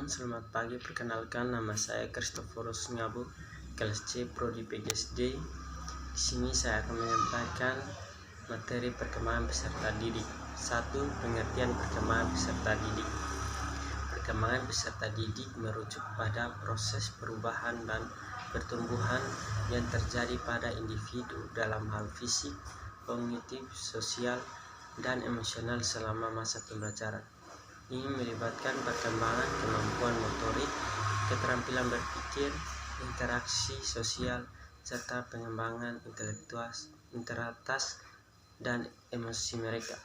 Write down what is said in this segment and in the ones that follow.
selamat pagi. Perkenalkan, nama saya Kristoforus Ngabu, kelas C Prodi PGSD. Di sini saya akan menyampaikan materi perkembangan peserta didik. 1. Pengertian perkembangan peserta didik. Perkembangan peserta didik merujuk pada proses perubahan dan pertumbuhan yang terjadi pada individu dalam hal fisik, kognitif, sosial, dan emosional selama masa pembelajaran. Ini melibatkan perkembangan kemampuan motorik, keterampilan berpikir, interaksi sosial, serta pengembangan intelektualitas dan emosi mereka.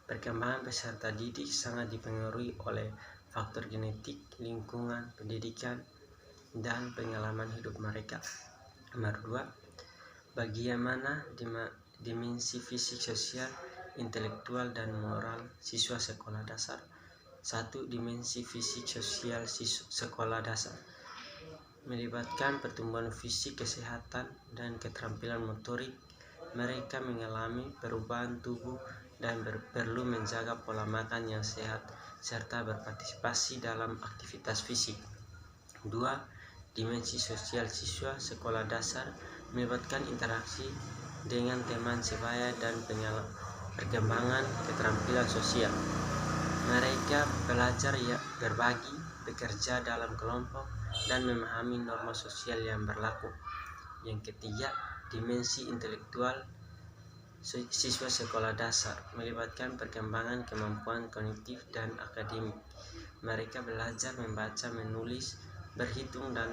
Perkembangan peserta didik sangat dipengaruhi oleh faktor genetik, lingkungan, pendidikan, dan pengalaman hidup mereka. Nomor 2. Bagaimana dimensi fisik, sosial, intelektual, dan moral siswa sekolah dasar. 1. Dimensi fisik sosial sekolah dasar melibatkan pertumbuhan fisik, kesehatan, dan keterampilan motorik. Mereka mengalami perubahan tubuh dan perlu menjaga pola makan yang sehat serta berpartisipasi dalam aktivitas fisik. 2. Dimensi sosial siswa sekolah dasar melibatkan interaksi dengan teman sebaya dan perkembangan keterampilan sosial. Mereka belajar berbagi, bekerja dalam kelompok, dan memahami norma sosial yang berlaku. Yang ketiga, dimensi intelektual siswa sekolah dasar melibatkan perkembangan kemampuan kognitif dan akademik. Mereka belajar membaca, menulis, berhitung, dan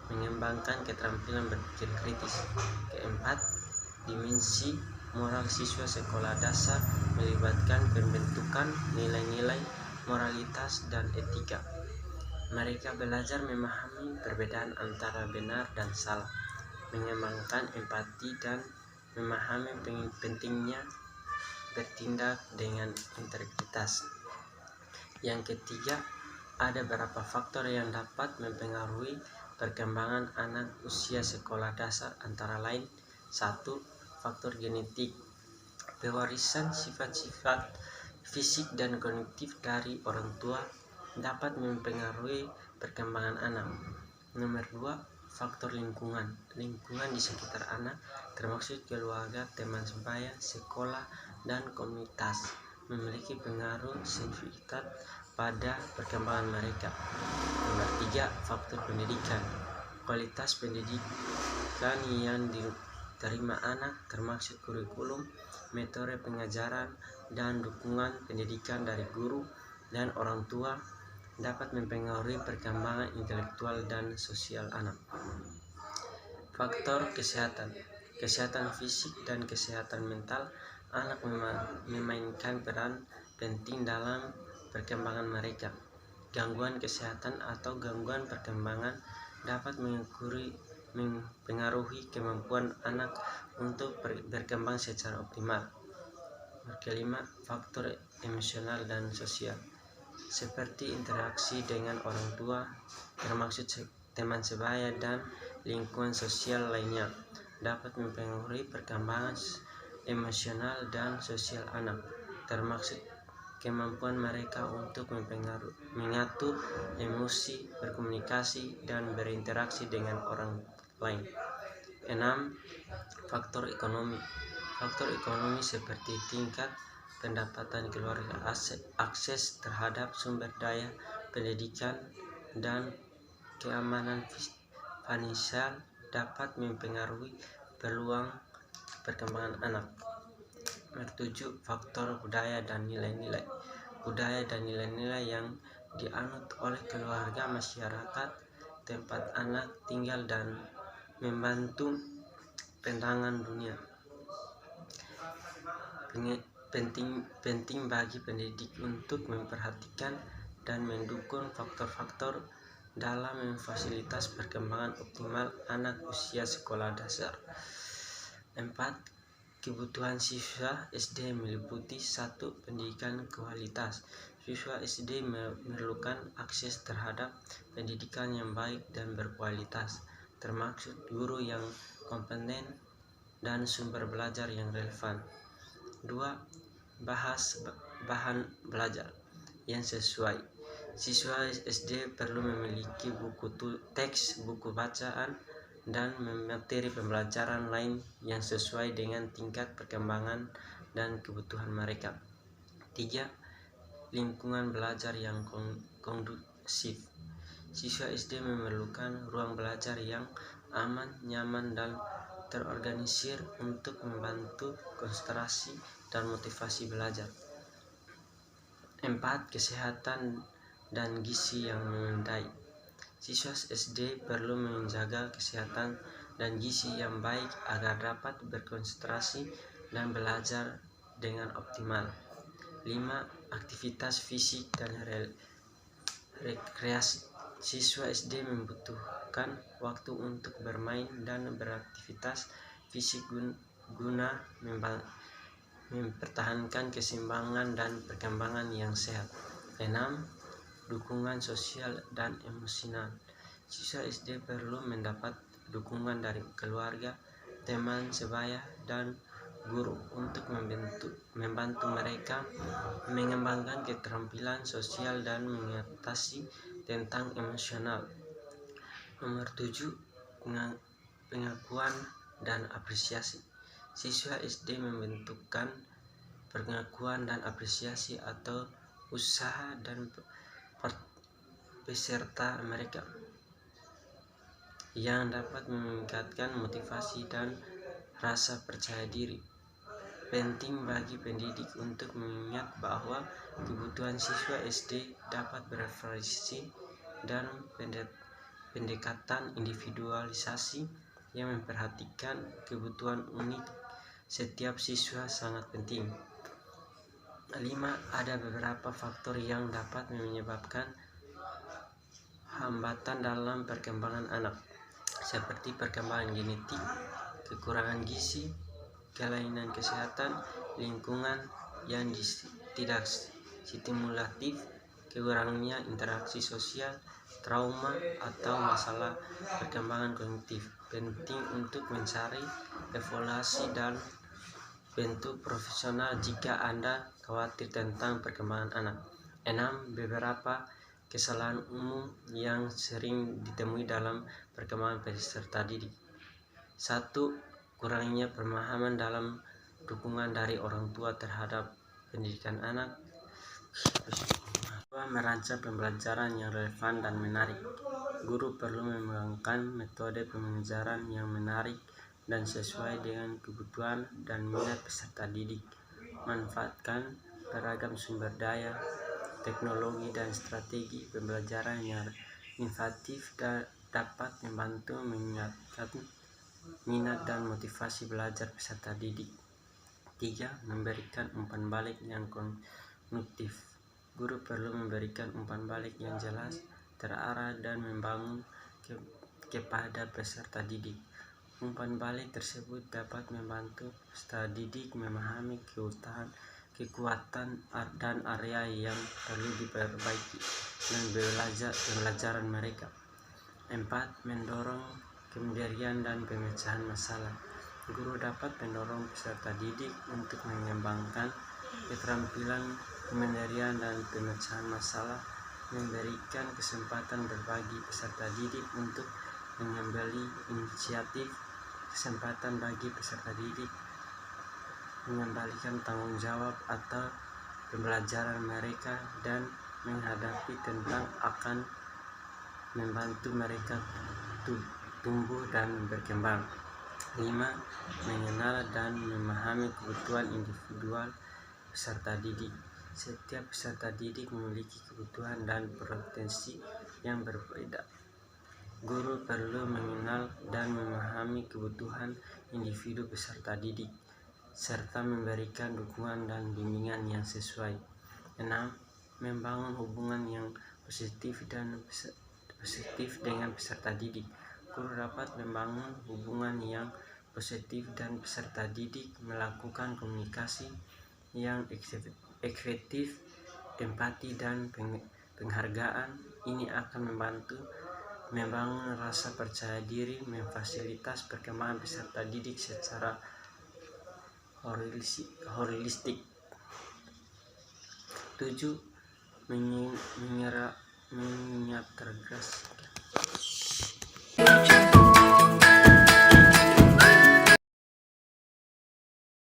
mengembangkan keterampilan berpikir kritis. Keempat, dimensi moral siswa sekolah dasar melibatkan pembentukan nilai-nilai moralitas dan etika. Mereka belajar memahami perbedaan antara benar dan salah, mengembangkan empati, dan memahami pentingnya bertindak dengan integritas. Yang ketiga, ada beberapa faktor yang dapat mempengaruhi perkembangan anak usia sekolah dasar, antara lain 1. Faktor genetik. Pewarisan sifat-sifat fisik dan kognitif dari orang tua dapat mempengaruhi perkembangan anak. Nomor 2. Faktor lingkungan. Lingkungan di sekitar anak, termasuk keluarga, teman sebaya, sekolah, dan komunitas, memiliki pengaruh signifikan pada perkembangan mereka. Nomor 3. Faktor pendidikan. Kualitas pendidikan yang diterima anak, termasuk kurikulum, metode pengajaran, dan dukungan pendidikan dari guru dan orang tua, dapat mempengaruhi perkembangan intelektual dan sosial anak. Faktor kesehatan. Kesehatan fisik dan kesehatan mental anak memainkan peran penting dalam perkembangan mereka. Gangguan kesehatan atau gangguan perkembangan dapat mempengaruhi kemampuan anak untuk berkembang secara optimal. Kelima, faktor emosional dan sosial, seperti interaksi dengan orang tua, termasuk teman sebaya, dan lingkungan sosial lainnya, dapat mempengaruhi perkembangan emosional dan sosial anak, termasuk kemampuan mereka untuk mengatur emosi, berkomunikasi, dan berinteraksi dengan orang lain. 6. Faktor ekonomi. Faktor ekonomi seperti tingkat pendapatan keluarga, akses terhadap sumber daya pendidikan, dan keamanan finansial dapat mempengaruhi peluang perkembangan anak. Nomor 7. Faktor budaya dan nilai-nilai. Budaya dan nilai-nilai yang dianut oleh keluarga, masyarakat tempat anak tinggal, dan membantu pandangan dunia. Penting bagi pendidik untuk memperhatikan dan mendukung faktor-faktor dalam memfasilitasi perkembangan optimal anak usia sekolah dasar. 4. Kebutuhan siswa SD meliputi 1. Pendidikan kualitas. Siswa SD memerlukan akses terhadap pendidikan yang baik dan berkualitas, termasuk guru yang kompeten dan sumber belajar yang relevan. 2. Bahan belajar yang sesuai. Siswa SD perlu memiliki buku teks, buku bacaan, dan materi pembelajaran lain yang sesuai dengan tingkat perkembangan dan kebutuhan mereka. 3. Lingkungan belajar yang kondusif. Siswa SD memerlukan ruang belajar yang aman, nyaman, dan terorganisir untuk membantu konsentrasi dan motivasi belajar. 4. Kesehatan dan gizi yang memadai. Siswa SD perlu menjaga kesehatan dan gizi yang baik agar dapat berkonsentrasi dan belajar dengan optimal. 5. Aktivitas fisik dan rekreasi. Siswa SD membutuhkan waktu untuk bermain dan beraktivitas fisik guna mempertahankan keseimbangan dan perkembangan yang sehat. 6. Dukungan sosial dan emosional. Siswa SD perlu mendapat dukungan dari keluarga, teman sebaya, dan guru untuk membantu mereka mengembangkan keterampilan sosial dan mengatasi tentang emosional. Nomor 7. Pengakuan dan apresiasi. Siswa SD membutuhkan pengakuan dan apresiasi atau usaha dan peserta mereka yang dapat meningkatkan motivasi dan rasa percaya diri. Penting bagi pendidik untuk mengingat bahwa kebutuhan siswa SD dapat bervariasi dan pendekatan individualisasi yang memperhatikan kebutuhan unik setiap siswa sangat penting. 5. Ada beberapa faktor yang dapat menyebabkan hambatan dalam perkembangan anak, seperti perkembangan genetik, kekurangan gizi, kelainan kesehatan, lingkungan yang tidak stimulatif, kurangnya interaksi sosial, trauma, atau masalah perkembangan kognitif. Penting untuk mencari evaluasi dan bentuk profesional jika Anda khawatir tentang perkembangan anak. 6. Beberapa kesalahan umum yang sering ditemui dalam perkembangan peserta didik. 1. Kurangnya pemahaman dalam dukungan dari orang tua terhadap pendidikan anak. 2. Merancang pembelajaran yang relevan dan menarik. Guru perlu mengembangkan metode pembelajaran yang menarik dan sesuai dengan kebutuhan dan minat peserta didik. Manfaatkan beragam sumber daya, teknologi, dan strategi pembelajaran yang inovatif dapat membantu meningkatkan minat dan motivasi belajar peserta didik. 3. Memberikan umpan balik yang konstruktif. Guru perlu memberikan umpan balik yang jelas, terarah, dan membangun kepada peserta didik. Umpan balik tersebut dapat membantu peserta didik memahami kekuatan dan area yang perlu diperbaiki dan pembelajaran mereka. 4. Mendorong kemandirian dan pemecahan masalah. Guru dapat mendorong peserta didik untuk mengembangkan keterampilan kemandirian dan pemecahan masalah, memberikan kesempatan berbagi peserta didik untuk mengambil inisiatif, kesempatan bagi peserta didik mengembalikan tanggung jawab atau pembelajaran mereka, dan menghadapi tentang akan membantu mereka tumbuh dan berkembang. 5. Mengenal dan memahami kebutuhan individual peserta didik. Setiap peserta didik memiliki kebutuhan dan potensi yang berbeda. Guru perlu mengenal dan memahami kebutuhan individu peserta didik, serta memberikan dukungan dan bimbingan yang sesuai. 6. Membangun hubungan yang positif dengan peserta didik. Guru dapat membangun hubungan yang positif dan peserta didik melakukan komunikasi yang efektif, empati, dan penghargaan. Ini akan membantu membangun rasa percaya diri, memfasilitasi perkembangan peserta didik secara holistik. 7. menyiapkan gas.